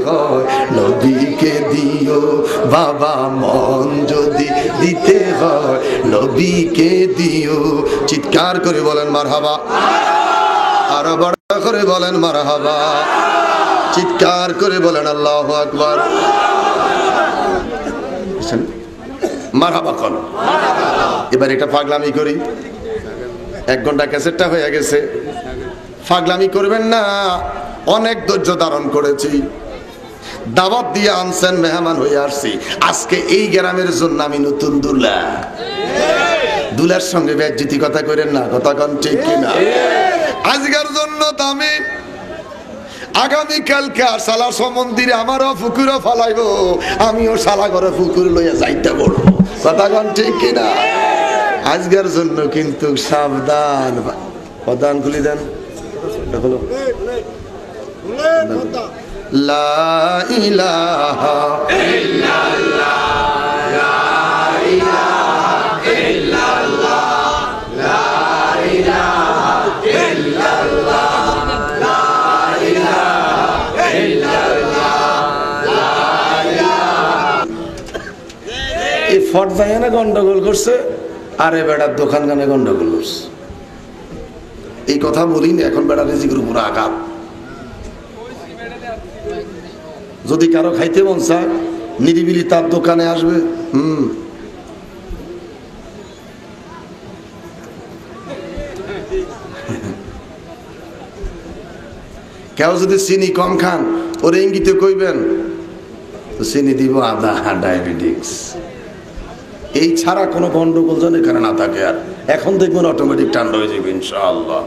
হয় নবীকে দিও বাবা, মন যদি দিতে হয় নবীকে দিও। চিৎকার করে বলেন মারহাবা, আরো বড় করে বলেন মারহাবা, চিৎকার করে বলেন আল্লাহু আকবার। মারহাবা কোন। এবার এটা পাগলামি করি, 1 ঘন্টা ক্যাসেটটা হয়ে গেছে, পাগলামি করবেন না। অনেক ধৈর্য ধারণ করেছি, দাওয়াত দিয়ে আনছেন, মেহমান হয়ে আসছি। আজকে এই গ্রামের জন্য আমি নতুন দুলা, দুলার সঙ্গে বেজ্জতি কথা করেন না, কথা কন ঠিক কিনা? আজকের জন্য তো আমি আগামীকালকে সালা সমন্দিরে আমারও পুকুরও ফালাইব, আমিও সালা ঘরে পুকুর লইয়া যাইতে বলবো, কথা কন ঠিক কিনা? আজকের জন্য কিন্তু সাবধান। প্রধান খুলি দেন, লা ইলাহা ইল্লাল্লাহ, লা ইলাহা ইল্লাল্লাহ, লা ইলাহা ইল্লাল্লাহ, লা ইলাহা ইল্লাল্লাহ, লা ইলাহা। এই ফট ভাইয়ানা গন্ডগোল করছে, আরে বেড়ার দোকান গানে গন্ডগোল করছে। এই কথা বলি না, এখন বেড়া রিজিকের উপর আঘাত। যদি কারো খাইতে মন চায় নিরিবিলি তার দোকানে আসবে। কেউ যদি চিনি কম খান ওর ইঙ্গিতে কইবেন তো চিনি দিব আদা, ডায়াবেটিক্স। এই ছাড়া কোনো গন্ডগোল যেন এখানে না থাকে। আর এখন দেখবেন অটোমেটিক ঠান্ডা হয়ে যাবে ইনশাআল্লাহ।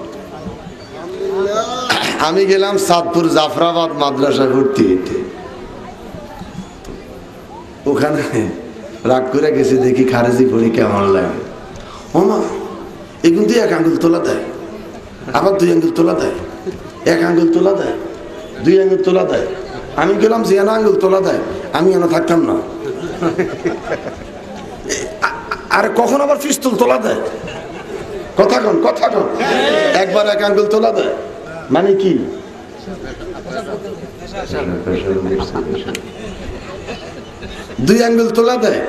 আমি গেলাম সাদপুর জাফরাবাদ মাদ্রাসায় ভর্তি হইতে, ওখানে রাগ করে গেছে, দেখি খারেজি পড়ি কেমন লাগে। ওমা এ কিন্তু 1 আঙ্গুল তোলা দেয়, আবার 2 আঙ্গুল তোলা দেয়, 1 আঙ্গুল তোলা দেয়, 2 আঙ্গুল তোলা দেয়। আমি গেলাম যে 1 আঙ্গুল তোলা দেয়, আমি এনে থাকতাম না। আর কখন আবার পিস্তল তোলা দেয়, কথা কন, কথা কন। একবার 1 আঙ্গুল তোলা দেয় মানে কি? 2 আঙ্গুল তোলা দেয়।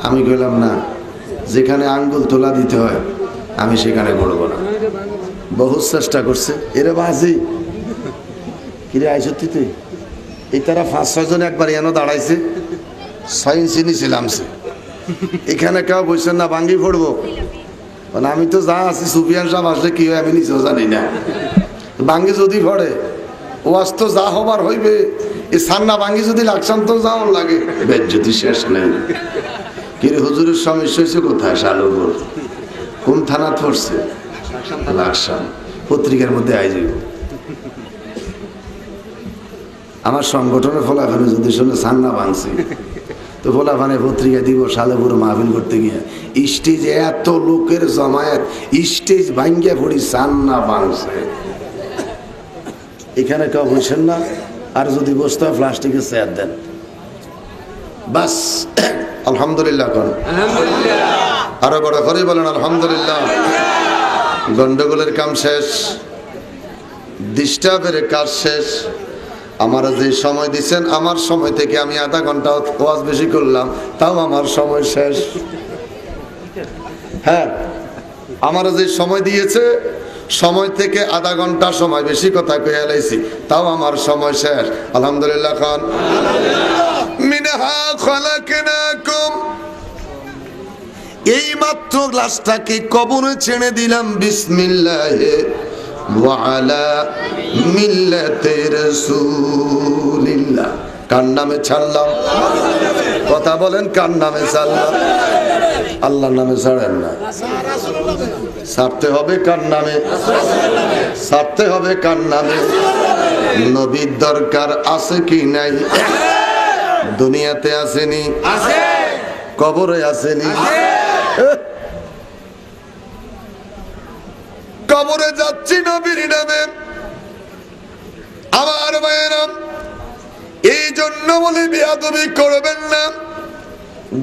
আমি গেলাম না, যেখানে আঙ্গুল তোলা দিতে হয় আমি সেখানে বলবো না। বহু চেষ্টা করছে, এরে বাজি কিরে আইসতি তুই। এই তারা 5-6 জন একবার এনে দাঁড়াইছে, 6 ইঞ্চি নিচে নামছে। এখানে কেউ বলছেন না ভাঙ্গি পড়বো, মানে আমি তো যা আছি সুফিয়ান সাহেব আসলে কি হয় আমি নিজেও জানি না। ভাঙ্গি যদি পড়ে ওয়াজ তো যা হবার হইবে, এই সান্না ভাঙ্গি যদি লাকসান তো যাও লাগে, বেজ্জতি শেষ নেই। কিরে হুজুরের সমস্যা হয়েছে কোথায়? শালুপুর। কোন থানা পড়ছে? লাকসাম। পত্রিকার মধ্যে আইজি আমার সংগঠনের ফলাফলে যদি শুনে সান্না ভাঙছি তো ফলাফানে পত্রিকা দিব শালপুর মাহফিল করতে গিয়ে স্টেজ এত লোকের জমায়েত, স্টেজ ভাঙ্গিয়া পড়ি সান্না ভাঙছে। এখানে কেউ বসেন না, আর যদি বসতে হয় প্লাস্টিকের চেয়ার দেন বাস। আলহামদুলিল্লাহ কোন, আরো বড় করে বলেন আলহামদুলিল্লাহ। গন্ডগোলের কাম শেষ, ডিস্টার্বের কাজ শেষ। আমার যে সময় দিচ্ছেন, আমার সময় থেকে আমি আধা ঘন্টা ওয়াজ বেশি করলাম, তাও আমার সময় শেষ। হ্যাঁ, আমার যে সময় দিয়েছে সময় থেকে আধা ঘন্টা সময় বেশি কথা কয়ে লাইছি, তাও আমার সময় শেষ। আলহামদুলিল্লাহ খান। মিনহা খালাকনাকুম, এই মাত্র গ্লাসটাকে কবরে ছেড়ে দিলাম বিসমিল্লাহে ওয়া আলা মিল্লাতি রাসূলিল্লাহ। কার নামে ছাড়লাম? কথা বলেন, কার নামে ছাড়লাম? আল্লাহর নামে ছাড়েন না, ছাড়তে হবে কার নামে? ছাড়তে হবে কার নামে? নবীর দরকার আছে কি নাই? দুনিয়াতে আসেনি, কবরে আসেনি। কবরে যাচ্ছি নবীর নামে। আমার ভাইয়েরা, এই জন্য বলে বেয়াদবি করবেন না,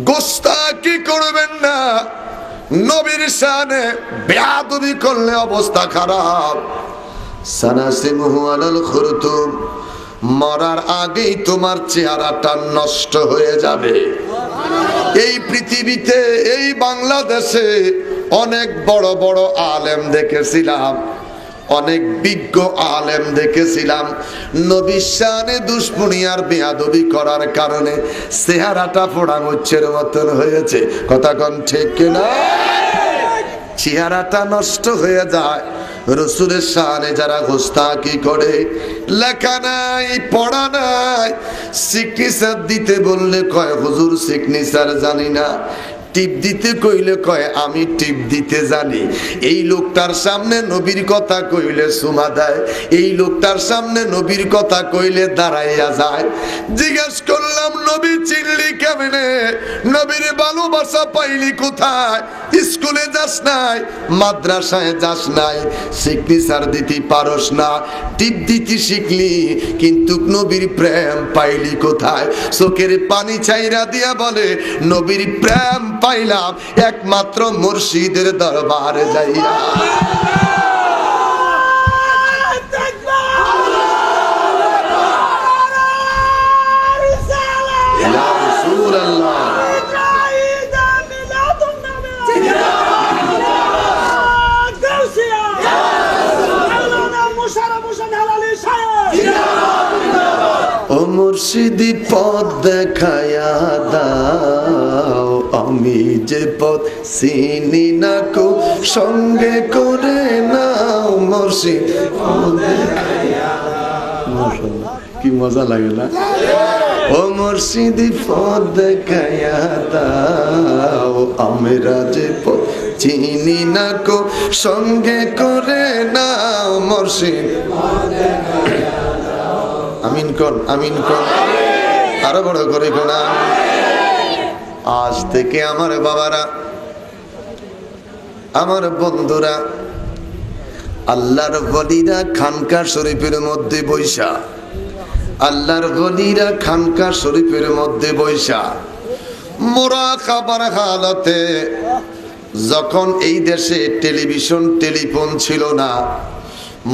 গোস্তাকি করবেন না, নবীর শানে বেয়াদবি করলে অবস্থা খারাপ। সানাসিমুহু আলাল খুরতুম, মরার আগেই তোমার চেহারাটা নষ্ট হয়ে যাবে। এই পৃথিবীতে, এই বাংলাদেশে অনেক বড় বড় আলেম দেখেছিলাম, অনেক বিজ্ঞ আলেম দেখেছিলাম, নবীর শানে দুশমনি আর বেয়াদবি করার কারণে চেহারাটা পোড়ামুচ্ছের মতন হয়েছে। কথা কোন ঠিক কিনা? চেহারাটা নষ্ট হয়ে যায়। রসুলের শানে যারা গোস্তাকি করে, লেখা নাই পড়া নাই, সিগনেচার দিতে বললে কয় হুজুর সিগনেচার জানি না, টিপ দিতে কইলে কয় আমি টিপ দিতে জানি। এই লোকটার সামনে নবীর কথা কইলে সুমা দেয়, এই লোকটার সামনে নবীর কথা কইলে দাঁড়াইয়া যায়। জিজ্ঞেস করলাম নবী চিনলি কেমনে, নবীর ভালোবাসা পাইলি কোথায়? স্কুলে যাস নাই, মাদ্রাসায় যাস নাই, সিগনেচার দিতে পারস না, টিপ দিতে শিখলি, কিন্তু নবীর প্রেম পাইলি কোথায়? চোখের পানি ছাইরা দিয়া বলে নবীর প্রেম পাইলাম একমাত্র মুর্শিদের দরবারে যাইয়া। ও মুর্শিদি পথ দেখায়া দাও, আমি যে পথ চিনি না কো সঙ্গে করে নাও। মুর্শিদ কি মজা লাগে না? ও মুর্শিদি পথ দেখায়া দাও, আমরা যে পথ চিনি না কো সঙ্গে করে নাও। মুর্শিদ আমিন কোন, আমিন কোন, আরো বড় করে কোনা। আজ থেকে আমার বাবারা, আমার বন্ধুরা, আল্লাহর ওলিরা খানকা শরীফের মধ্যে বৈশা, আল্লাহর ওলিরা খানকা শরীফের মধ্যে বৈশা মুরাকাবার হালতে, যখন এই দেশে টেলিভিশন টেলিফোন ছিল না,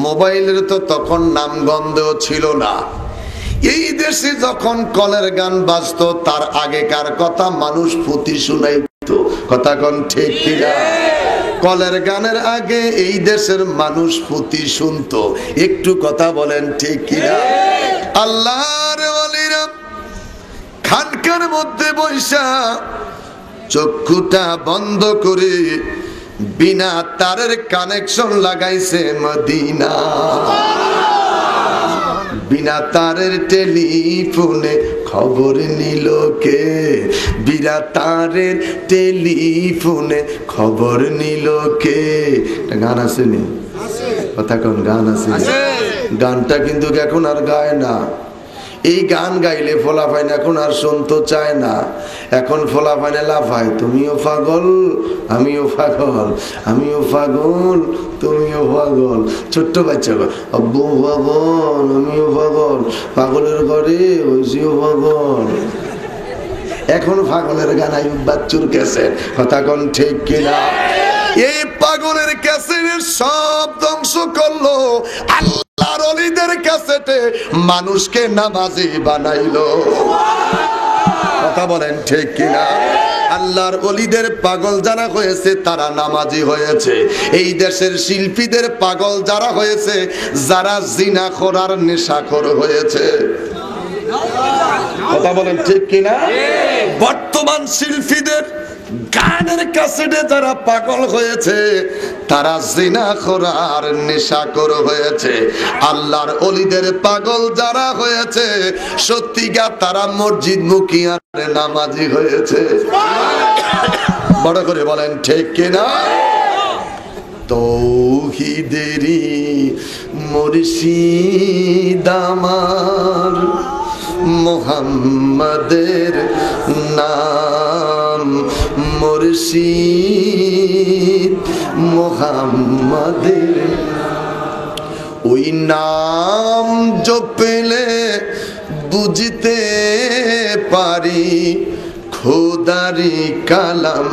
মোবাইলের তো তখন নামগন্ধ ছিল না, এই দেশে যখন কলের গান বাজতো তার আগেকার কথা মানুষ পুঁথি শুনাইতো। কথা কোন ঠিক কিনা? কলের গানের আগে এই দেশের মানুষ পুঁথি শুনতো। একটু কথা বলেন ঠিক কিনা? আল্লাহর ওলিরা খানকার মধ্যে বৈশা চক্ষুটা বন্ধ করে বিনা তারের কানেকশন লাগাইছে মদিনা। বিনা তারের টেলিফোনে খবর নিল কে? বিনা তারের টেলিফোনে খবর নিল কে? গান আছে নি? কথা কোন গান আছে? গানটা কিন্তু এখন আর গায় না। এই গান গাইলে ফোলাফাইন এখন আর শুনতে চায় না। এখন ফোলাফাইনে লাফায়, তুমিও পাগল আমিও পাগল, আমিও পাগল তুমিও পাগল। ছোট্ট বাচ্চা আব্বু পাগল আমিও পাগল, পাগলের ঘরে ওইসিও পাগল। এখন পাগলের গান আইয়ুব বাচ্চুর ক্যাসেট। কথা কোন ঠিক কিনা? এই পাগলের ক্যাসেটের সব ধ্বংস করলো আল্লাহর ওলিদের ক্যাসেটে মানুষকে নামাজি বানাইলো। কথা বলেন ঠিক কিনা? আল্লাহর ওলিদের পাগল যারা হয়েছে তারা নামাজি হয়েছে। এই দেশের শিল্পীদের পাগল যারা হয়েছে, যারা জিনাখোর আর নেশাখোর হয়েছে। কথা বলেন ঠিক কিনা? বর্তমান শিল্পীদের গানের ক্যাসেটে যারা পাগল হয়েছে তারা জিনাখোর আর নেশাখোর হয়েছে। আল্লাহর ওলিদের পাগল যারা হয়েছে সত্যিকার তারা মসজিদ মুখী আর নামাজি হয়েছে। বড় করে বলেন ঠিক কিনা? তৌহিদেরই মুর্শিদ আমার, মুহাম্মাদের নাম মুর্শিদ মুহাম্মাদের। ওই নাম জপলে বুঝতে পারি খোদারি কালাম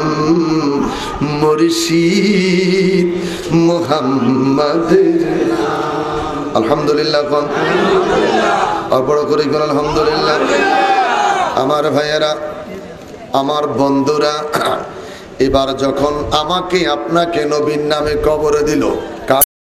মুর্শিদ মুহাম্মাদের আলহামদুলিল্লাহ কোন আর বড় করে কোন আলহামদুলিল্লাহ। আমার ভাইয়েরা, আমার বন্ধুরা, এবার যখন আমাকে আপনাকে নবীর নামে কবরে দিল,